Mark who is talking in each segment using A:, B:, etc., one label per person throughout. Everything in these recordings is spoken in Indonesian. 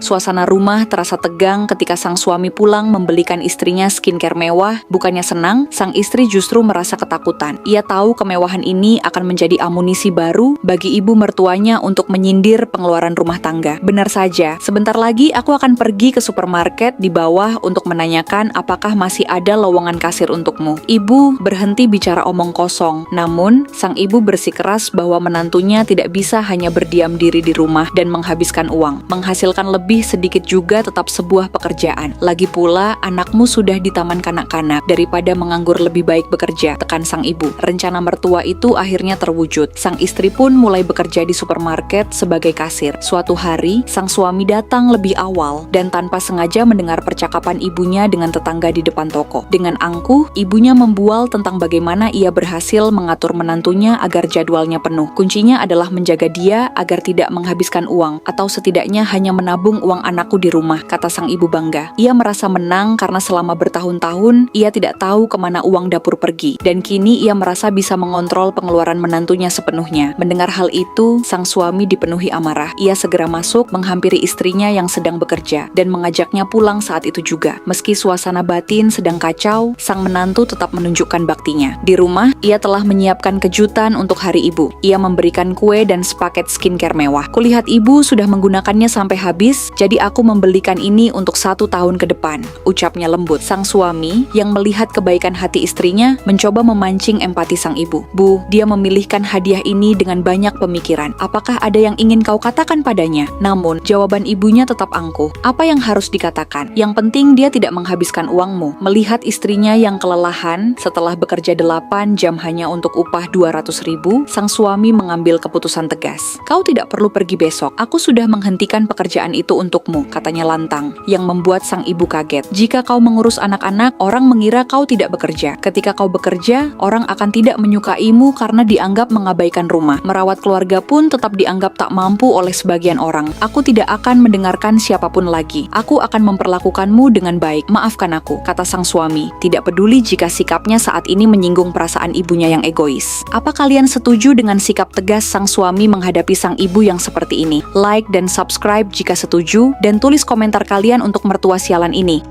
A: Suasana rumah terasa tegang ketika sang suami pulang membelikan istrinya skincare mewah. Bukannya senang, sang istri justru merasa ketakutan. Ia tahu kemewahan ini akan menjadi amunisi baru bagi ibu mertuanya untuk menyindir pengeluaran rumah tangga. Benar saja, sebentar lagi aku akan pergi ke supermarket di bawah untuk menanyakan apakah masih ada lowongan kasir untukmu. Ibu berhenti bicara omong kosong, namun sang ibu bersikeras bahwa menantunya tidak bisa hanya berdiam diri di rumah dan menghabiskan uang. Menghasilkan lebih sedikit juga tetap sebuah pekerjaan. Lagi pula, anakmu sudah di taman kanak-kanak. Daripada menganggur lebih baik bekerja, tekan sang ibu. Rencana mertua itu akhirnya terwujud. Sang istri pun mulai bekerja di supermarket sebagai kasir. Suatu hari, sang suami datang lebih awal dan tanpa sengaja mendengar percakapan ibunya dengan tetangga di depan toko. Dengan angkuh, ibunya membual tentang bagaimana ia berhasil mengatur menantunya agar jadwalnya penuh. Kuncinya adalah menjaga dia agar tidak menghabiskan uang, atau setidaknya hanya menabung uang anakku di rumah, kata sang ibu bangga. Ia merasa menang karena selama bertahun-tahun, ia tidak tahu kemana uang dapur pergi, dan kini ia merasa bisa mengontrol pengeluaran menantunya sepenuhnya. Mendengar hal itu, sang suami dipenuhi amarah. Ia segera masuk menghampiri istrinya yang sedang bekerja, dan mengajaknya pulang saat itu juga. Meski suasana batin sedang kacau, sang menantu tetap menunjukkan baktinya. Di rumah, ia telah menyiapkan kejutan untuk hari ibu. Ia memberikan kue dan sepaket skincare mewah. Kulihat ibu sudah menggunakannya sampai habis, jadi aku membelikan ini untuk 1 tahun ke depan, ucapnya lembut. Sang suami, yang melihat kebaikan hati istrinya, mencoba memancing empati sang ibu. Bu, dia memilihkan hadiah ini dengan banyak pemikiran. Apakah ada yang ingin kau katakan padanya? Namun, jawaban ibunya tetap angkuh. Apa yang harus dikatakan? Yang penting dia tidak menghabiskan uangmu. Melihat istrinya yang kelelahan setelah bekerja 8 jam hanya untuk upah 200.000, sang suami mengambil keputusan tegas. Kau tidak perlu pergi besok. Aku sudah menghentikan pekerjaan itu untukmu, katanya lantang, yang membuat sang ibu kaget. Jika kau mengurus anak-anak, orang mengira kau tidak bekerja. Ketika kau bekerja, orang akan tidak menyukaimu karena dianggap mengabaikan rumah. Merawat keluarga pun tetap dianggap tak mampu oleh sebagian orang. Aku tidak akan mendengarkan siapapun lagi. Aku akan memperlakukanmu dengan baik. Maafkan aku, kata sang suami, tidak peduli jika sikapnya saat ini menyinggung perasaan ibunya yang egois. Apa kalian setuju dengan sikap tegas sang suami menghadapi sang ibu yang seperti ini? Like dan subscribe jika setuju, dan tulis komentar kalian untuk mertua sialan ini.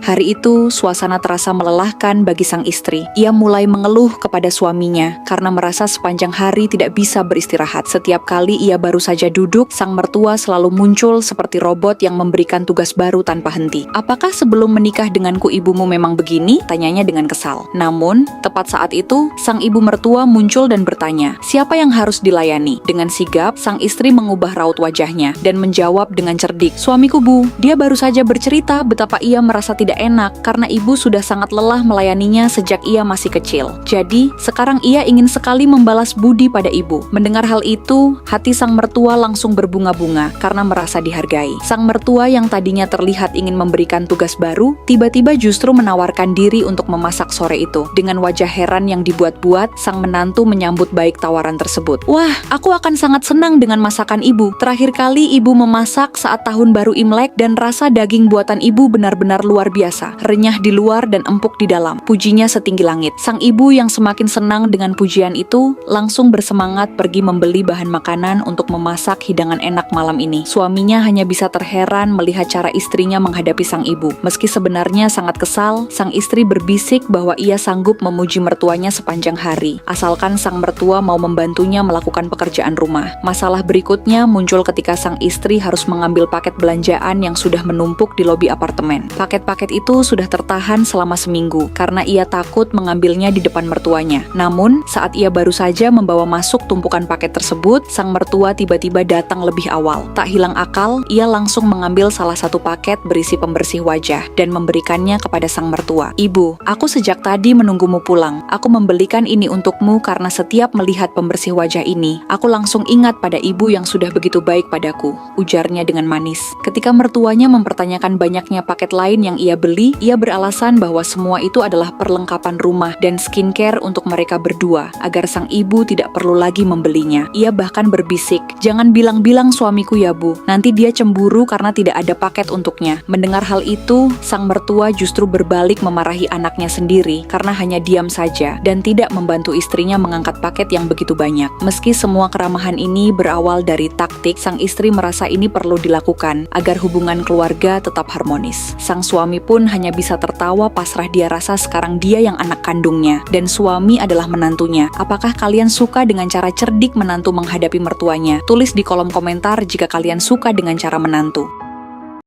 A: Hari itu, suasana terasa melelahkan bagi sang istri. Ia mulai mengeluh kepada suaminya karena merasa sepanjang hari tidak bisa beristirahat. Setiap kali ia baru saja duduk, sang mertua selalu muncul seperti robot yang memberikan tugas baru tanpa henti. Apakah sebelum menikah denganku ibumu memang begini? Tanyanya dengan kesal. Namun, tepat saat itu, sang ibu mertua muncul dan bertanya, siapa yang harus dilayani? Dengan sigap, sang istri mengubah raut wajahnya dan menjawab dengan cerdik, suamiku bu, dia baru saja bercerita betapa ia merasa tidak enak karena ibu sudah sangat lelah melayaninya sejak ia masih kecil. Jadi, sekarang ia ingin sekali membalas budi pada ibu. Mendengar hal itu, hati sang mertua langsung berbunga-bunga karena merasa dihargai. Sang mertua yang tadinya terlihat ingin memberikan tugas baru, tiba-tiba justru menawarkan diri untuk memasak sore itu. Dengan wajah heran yang dibuat-buat, sang menantu menyambut baik tawaran tersebut. Wah, aku akan sangat senang dengan masakan ibu. Terakhir kali ibu memasak saat tahun baru Imlek dan rasa daging buatan ibu benar-benar luar biasa. Renyah di luar dan empuk di dalam. Pujinya setinggi langit. Sang ibu yang semakin senang dengan pujian itu, langsung bersemangat pergi membeli bahan makanan untuk memasak hidangan enak malam ini. Suaminya hanya bisa terheran melihat cara istrinya menghadapi sang ibu. Meski sebenarnya sangat kesal, sang istri berbisik bahwa ia sanggup memuji mertuanya sepanjang hari, asalkan sang mertua mau membantunya melakukan pekerjaan rumah. Masalah berikutnya muncul ketika sang istri harus mengambil paket belanjaan yang sudah menumpuk di lobi apartemen. Paket-paket itu sudah tertahan selama seminggu karena ia takut mengambilnya di depan mertuanya. Namun, saat ia baru saja membawa masuk tumpukan paket tersebut, sang mertua tiba-tiba datang lebih awal. Tak hilang akal, ia langsung mengambil salah satu paket berisi pembersih wajah dan memberikannya kepada sang mertua. Ibu, aku sejak tadi menunggumu pulang. Aku membelikan ini untukmu karena setiap melihat pembersih wajah ini, aku langsung ingat pada ibu yang sudah begitu baik padaku, ujarnya dengan manis. Ketika mertuanya mempertanyakan banyaknya paket lain yang ia beli dibeli, ia beralasan bahwa semua itu adalah perlengkapan rumah dan skincare untuk mereka berdua, agar sang ibu tidak perlu lagi membelinya. Ia bahkan berbisik, "Jangan bilang-bilang suamiku ya Bu, nanti dia cemburu karena tidak ada paket untuknya." Mendengar hal itu, sang mertua justru berbalik memarahi anaknya sendiri karena hanya diam saja dan tidak membantu istrinya mengangkat paket yang begitu banyak. Meski semua keramahan ini berawal dari taktik, sang istri merasa ini perlu dilakukan agar hubungan keluarga tetap harmonis. Sang suami pun hanya bisa tertawa pasrah, dia rasa sekarang dia yang anak kandungnya dan suami adalah menantunya. Apakah kalian suka dengan cara cerdik menantu menghadapi mertuanya? Tulis di kolom komentar jika kalian suka dengan cara menantu.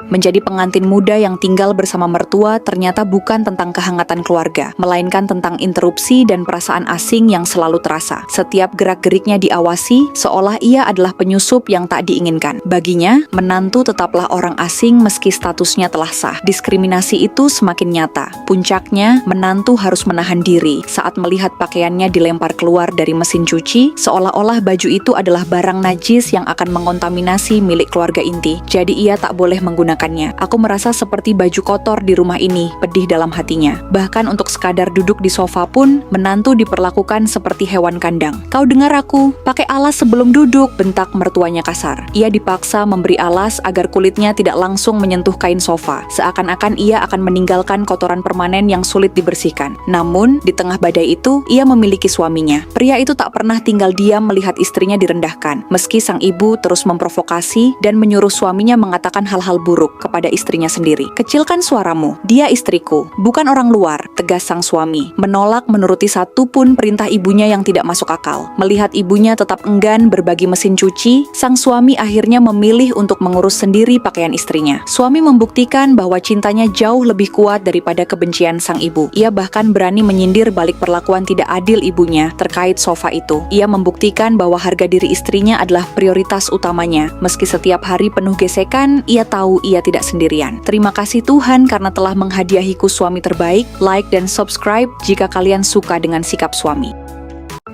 A: Menjadi pengantin muda yang tinggal bersama mertua ternyata bukan tentang kehangatan keluarga, melainkan tentang interupsi dan perasaan asing yang selalu terasa. Setiap gerak-geriknya diawasi, seolah ia adalah penyusup yang tak diinginkan. Baginya, menantu tetaplah orang asing meski statusnya telah sah. Diskriminasi itu semakin nyata. Puncaknya, menantu harus menahan diri saat melihat pakaiannya dilempar keluar dari mesin cuci, seolah-olah baju itu adalah barang najis yang akan mengontaminasi milik keluarga inti. Jadi ia tak boleh menggunakannya. Aku merasa seperti baju kotor di rumah ini, pedih dalam hatinya. Bahkan untuk sekadar duduk di sofa pun, menantu diperlakukan seperti hewan kandang. "Kau dengar aku, pakai alas sebelum duduk," bentak mertuanya kasar. Ia dipaksa memberi alas agar kulitnya tidak langsung menyentuh kain sofa, seakan-akan ia akan meninggalkan kotoran permanen yang sulit dibersihkan. Namun, di tengah badai itu, ia memiliki suaminya. Pria itu tak pernah tinggal diam melihat istrinya direndahkan, meski sang ibu terus memprovokasi dan menyuruh suaminya mengatakan hal-hal buruk kepada istrinya sendiri. "Kecilkan suaramu, dia istriku, bukan orang luar," tegas sang suami, menolak menuruti satu pun perintah ibunya yang tidak masuk akal. Melihat ibunya tetap enggan berbagi mesin cuci, sang suami akhirnya memilih untuk mengurus sendiri pakaian istrinya. Suami membuktikan bahwa cintanya jauh lebih kuat daripada kebencian sang ibu. Ia bahkan berani menyindir balik perlakuan tidak adil ibunya terkait sofa itu. Ia membuktikan bahwa harga diri istrinya adalah prioritas utamanya. Meski setiap hari penuh gesekan, ia tahu ia tidak sendirian. Terima kasih Tuhan karena telah menghadiahiku suami terbaik. Like dan subscribe jika kalian suka dengan sikap suami.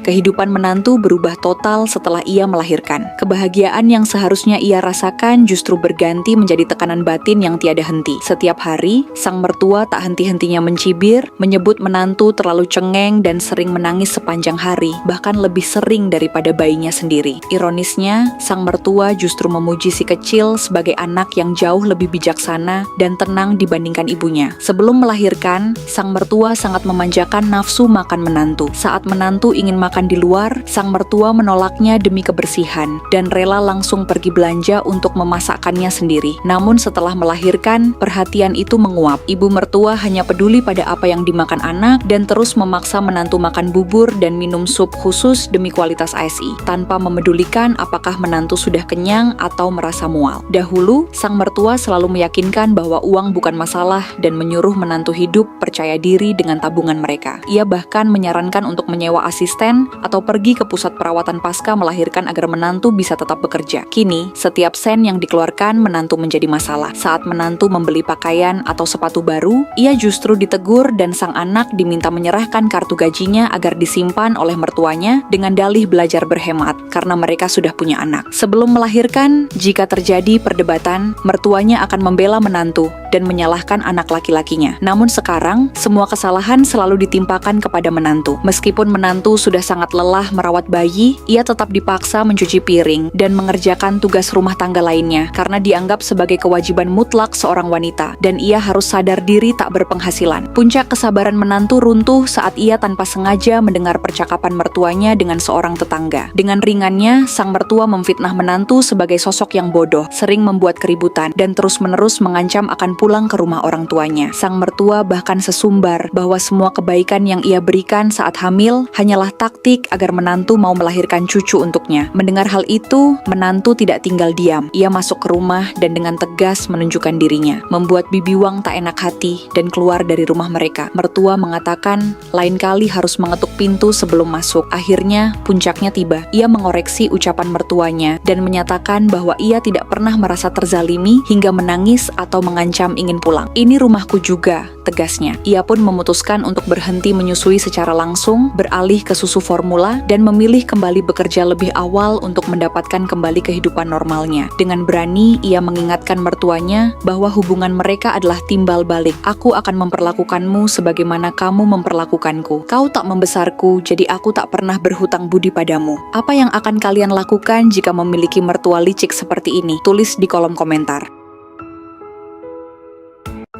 A: Kehidupan menantu berubah total setelah ia melahirkan. Kebahagiaan yang seharusnya ia rasakan justru berganti menjadi tekanan batin yang tiada henti. Setiap hari, sang mertua tak henti-hentinya mencibir, menyebut menantu terlalu cengeng dan sering menangis sepanjang hari, bahkan lebih sering daripada bayinya sendiri. Ironisnya, sang mertua justru memuji si kecil sebagai anak yang jauh lebih bijaksana dan tenang dibandingkan ibunya. Sebelum melahirkan, sang mertua sangat memanjakan nafsu makan menantu. Saat menantu ingin makan di luar, sang mertua menolaknya demi kebersihan dan rela langsung pergi belanja untuk memasakkannya sendiri. Namun setelah melahirkan, perhatian itu menguap. Ibu mertua hanya peduli pada apa yang dimakan anak dan terus memaksa menantu makan bubur dan minum sup khusus demi kualitas ASI, tanpa memedulikan apakah menantu sudah kenyang atau merasa mual. Dahulu, sang mertua selalu meyakinkan bahwa uang bukan masalah dan menyuruh menantu hidup percaya diri dengan tabungan mereka. Ia bahkan menyarankan untuk menyewa asisten atau pergi ke pusat perawatan pasca melahirkan agar menantu bisa tetap bekerja. Kini, setiap sen yang dikeluarkan menantu menjadi masalah. Saat menantu membeli pakaian atau sepatu baru, ia justru ditegur dan sang anak diminta menyerahkan kartu gajinya agar disimpan oleh mertuanya dengan dalih belajar berhemat karena mereka sudah punya anak. Sebelum melahirkan, jika terjadi perdebatan, mertuanya akan membela menantu dan menyalahkan anak laki-lakinya. Namun sekarang, semua kesalahan selalu ditimpakan kepada menantu. Meskipun menantu sudah sangat lelah merawat bayi, ia tetap dipaksa mencuci piring dan mengerjakan tugas rumah tangga lainnya karena dianggap sebagai kewajiban mutlak seorang wanita dan ia harus sadar diri tak berpenghasilan. Puncak kesabaran menantu runtuh saat ia tanpa sengaja mendengar percakapan mertuanya dengan seorang tetangga. Dengan ringannya, sang mertua memfitnah menantu sebagai sosok yang bodoh, sering membuat keributan dan terus-menerus mengancam akan pulang ke rumah orang tuanya. Sang mertua bahkan sesumbar bahwa semua kebaikan yang ia berikan saat hamil hanyalah taktik agar menantu mau melahirkan cucu untuknya. Mendengar hal itu, menantu tidak tinggal diam. Ia masuk ke rumah dan dengan tegas menunjukkan dirinya, membuat Bibi Wang tak enak hati dan keluar dari rumah mereka. Mertua mengatakan, lain kali harus mengetuk pintu sebelum masuk. Akhirnya, puncaknya tiba. Ia mengoreksi ucapan mertuanya dan menyatakan bahwa ia tidak pernah merasa terzalimi hingga menangis atau mengancam ingin pulang. "Ini rumahku juga," tegasnya. Ia pun memutuskan untuk berhenti menyusui secara langsung, beralih ke susu formula dan memilih kembali bekerja lebih awal untuk mendapatkan kembali kehidupan normalnya. Dengan berani, ia mengingatkan mertuanya bahwa hubungan mereka adalah timbal balik. Aku akan memperlakukanmu sebagaimana kamu memperlakukanku. Kau tak membesarku, jadi aku tak pernah berhutang budi padamu. Apa yang akan kalian lakukan jika memiliki mertua licik seperti ini? Tulis di kolom komentar.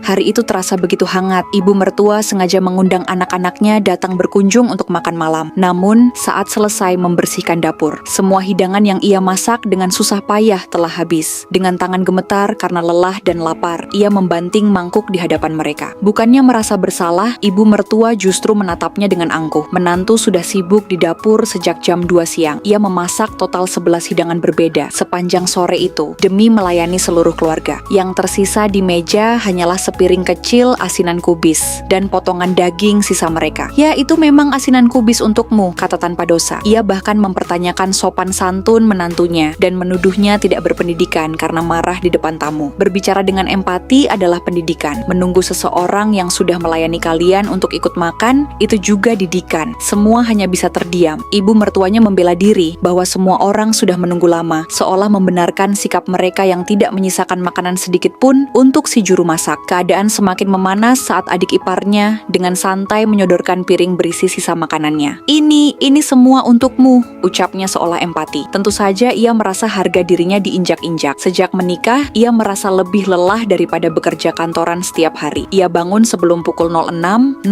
A: Hari itu terasa begitu hangat. Ibu mertua sengaja mengundang anak-anaknya datang berkunjung untuk makan malam. Namun, saat selesai membersihkan dapur, semua hidangan yang ia masak dengan susah payah telah habis. Dengan tangan gemetar karena lelah dan lapar, ia membanting mangkuk di hadapan mereka. Bukannya merasa bersalah, ibu mertua justru menatapnya dengan angkuh. Menantu sudah sibuk di dapur sejak jam 2 siang. Ia memasak total 11 hidangan berbeda sepanjang sore itu demi melayani seluruh keluarga. Yang tersisa di meja hanyalah sepiring kecil asinan kubis dan potongan daging sisa mereka. Ya, itu memang asinan kubis untukmu, kata tanpa dosa. Ia bahkan mempertanyakan sopan santun menantunya dan menuduhnya tidak berpendidikan karena marah di depan tamu. Berbicara dengan empati adalah pendidikan. Menunggu seseorang yang sudah melayani kalian untuk ikut makan, itu juga didikan. Semua hanya bisa terdiam. Ibu mertuanya membela diri bahwa semua orang sudah menunggu lama, seolah membenarkan sikap mereka yang tidak menyisakan makanan sedikit pun untuk si juru masak. Keadaan semakin memanas saat adik iparnya dengan santai menyodorkan piring berisi sisa makanannya. Ini semua untukmu, ucapnya seolah empati. Tentu saja ia merasa harga dirinya diinjak-injak. Sejak menikah, ia merasa lebih lelah daripada bekerja kantoran setiap hari. Ia bangun sebelum pukul 06.00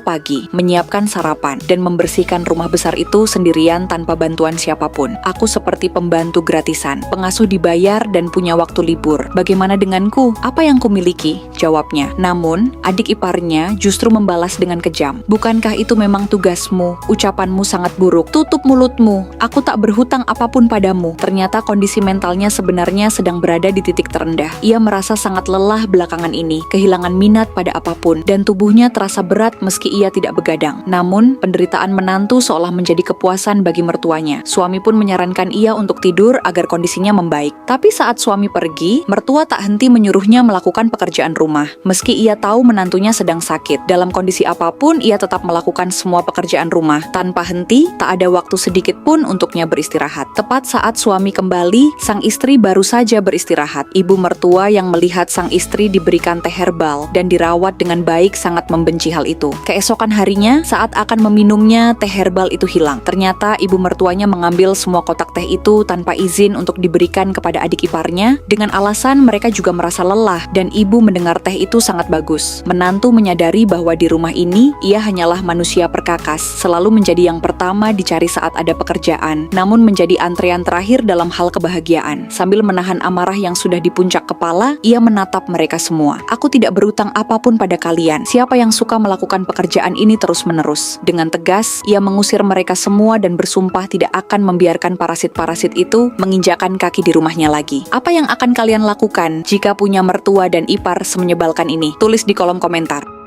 A: pagi, menyiapkan sarapan, dan membersihkan rumah besar itu sendirian tanpa bantuan siapapun. Aku seperti pembantu gratisan, pengasuh dibayar dan punya waktu libur. Bagaimana denganku? Apa yang kumiliki? Jawabnya. Namun, adik iparnya justru membalas dengan kejam. Bukankah itu memang tugasmu? Ucapanmu sangat buruk. Tutup mulutmu. Aku tak berhutang apapun padamu. Ternyata kondisi mentalnya sebenarnya sedang berada di titik terendah. Ia merasa sangat lelah belakangan ini, kehilangan minat pada apapun, dan tubuhnya terasa berat meski ia tidak begadang. Namun, penderitaan menantu seolah menjadi kepuasan bagi mertuanya. Suami pun menyarankan ia untuk tidur agar kondisinya membaik. Tapi saat suami pergi, mertua tak henti menyuruhnya melakukan pekerjaan rumah. Meski ia tahu menantunya sedang sakit, dalam kondisi apapun ia tetap melakukan semua pekerjaan rumah tanpa henti. Tak ada waktu sedikit pun untuknya beristirahat. Tepat saat suami kembali, sang istri baru saja beristirahat. Ibu mertua yang melihat sang istri diberikan teh herbal dan dirawat dengan baik sangat membenci hal itu. Keesokan harinya, saat akan meminumnya, teh herbal itu hilang. Ternyata ibu mertuanya mengambil semua kotak teh itu tanpa izin untuk diberikan kepada adik iparnya dengan alasan mereka juga merasa lelah dan ibu mendengar teh itu sangat bagus. Menantu menyadari bahwa di rumah ini ia hanyalah manusia perkakas, selalu menjadi yang pertama dicari saat ada pekerjaan, namun menjadi antrean terakhir dalam hal kebahagiaan. Sambil menahan amarah yang sudah di puncak kepala, ia menatap mereka semua. Aku tidak berutang apapun pada kalian. Siapa yang suka melakukan pekerjaan ini terus-menerus? Dengan tegas, ia mengusir mereka semua dan bersumpah tidak akan membiarkan parasit-parasit itu menginjakan kaki di rumahnya lagi. Apa yang akan kalian lakukan jika punya mertua dan ipar semenyebalkan ini? Tulis di kolom komentar.